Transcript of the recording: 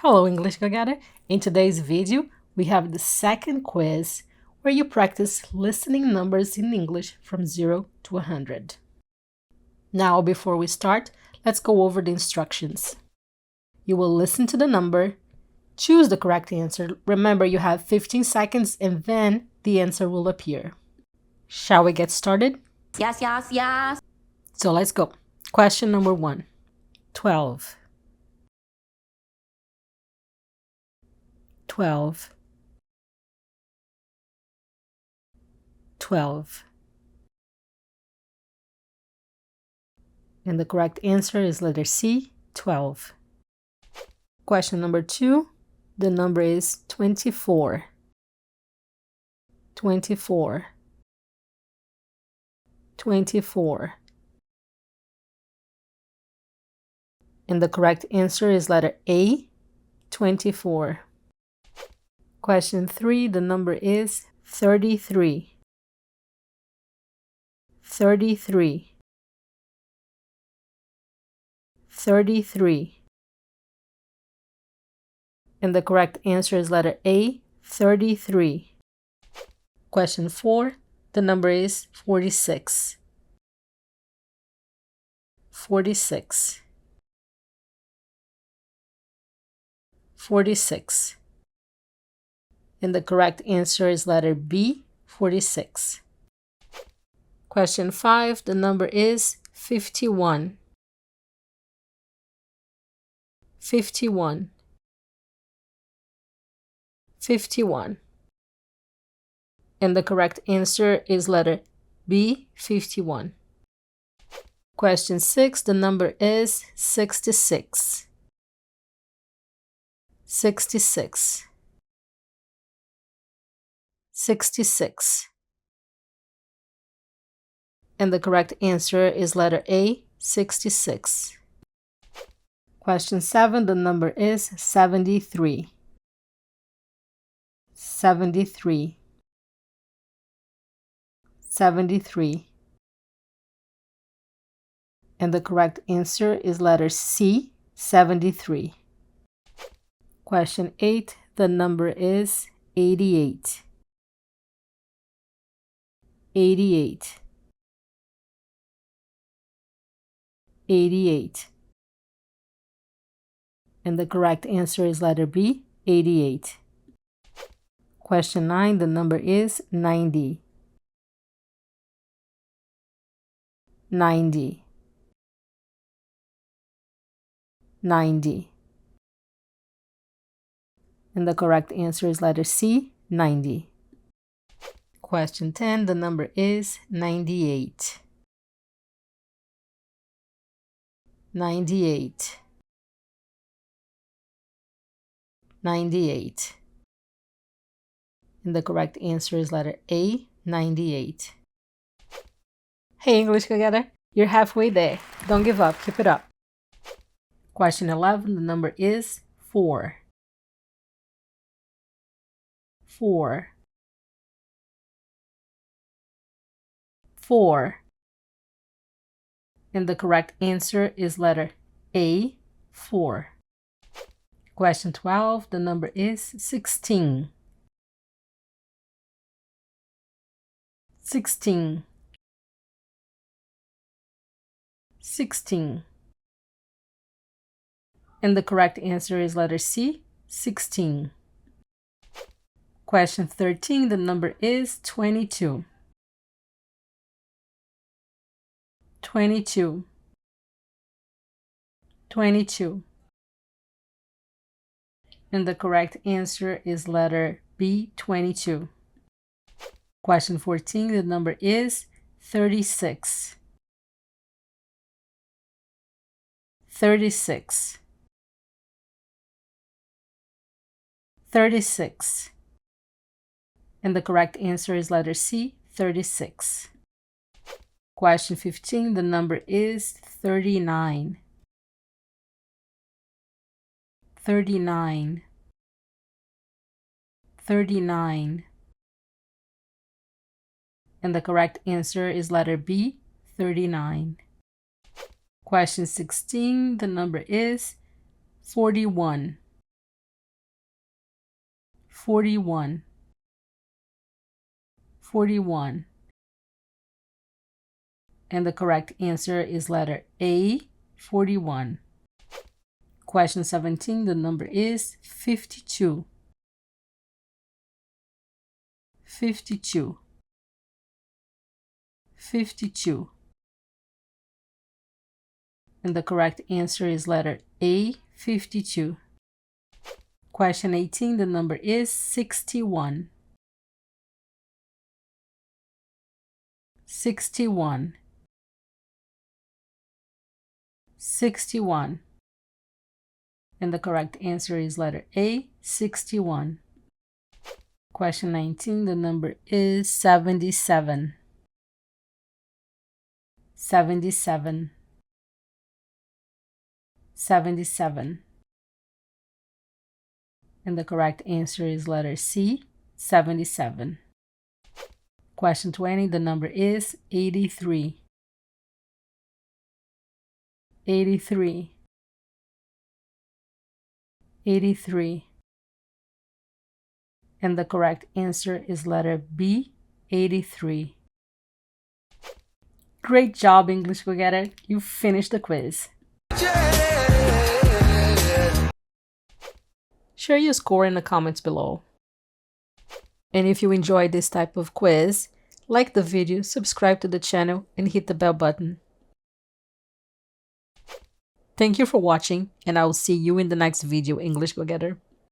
Hello English Go-Getter! In today's video, we have the second quiz where you practice listening numbers in English from 0 to 100. Now, before we start, let's go over the instructions. You will listen to the number, choose the correct answer. Remember, you have 15 seconds and then the answer will appear. Shall we get started? Yes. So let's go. Question number 1. 12. 12. 12. And the correct answer is letter C, 12. Question number 2. The number is 24. 24. 24. And the correct answer is letter A, 24. Question 3, the number is 33. 33. 33. And the correct answer is letter A, 33. Question 4, the number is 46. 46. 46. And the correct answer is letter B, 46. Question 5, the number is 51. 51. 51. And the correct answer is letter B, 51. Question 6, the number is 66. 66. 66. And the correct answer is letter A, 66. Question 7, the number is 73. 73. 73. And the correct answer is letter C, 73. Question 8, the number is 88. 88. 88. And the correct answer is letter B, 88. Question 9, the number is 90. 90. 90. And the correct answer is letter C, 90. Question 10, the number is 98. 98. 98. And the correct answer is letter A, 98. Hey English Go-Getter, you're halfway there. Don't give up, keep it up. Question 11, the number is 4. 4. 4. And the correct answer is letter A, 4. Question 12, the number is 16. 16. 16. And the correct answer is letter C, 16. Question 13, the number is 22. 22. 22. And the correct answer is letter B, 22. Question 14, the number is 36. 36. 36. And the correct answer is letter C, 36. Question 15, the number is 39. 39. 39. And the correct answer is letter B, 39. Question 16, the number is 41. 41. 41. And the correct answer is letter A, 41. Question 17, the number is 52. 52. 52. And the correct answer is letter A, 52. Question 18, the number is 61. 61. 61. And the correct answer is letter A, 61. Question 19, the number is 77. 77. 77. And the correct answer is letter C, 77. Question 20, the number is 83. 83. 83. And the correct answer is letter B, 83. Great job, English Go Getter! You finished the quiz. Share your score in the comments below. And if you enjoyed this type of quiz, like the video, subscribe to the channel, and hit the bell button. Thank you for watching, and I will see you in the next video, English Go Getter.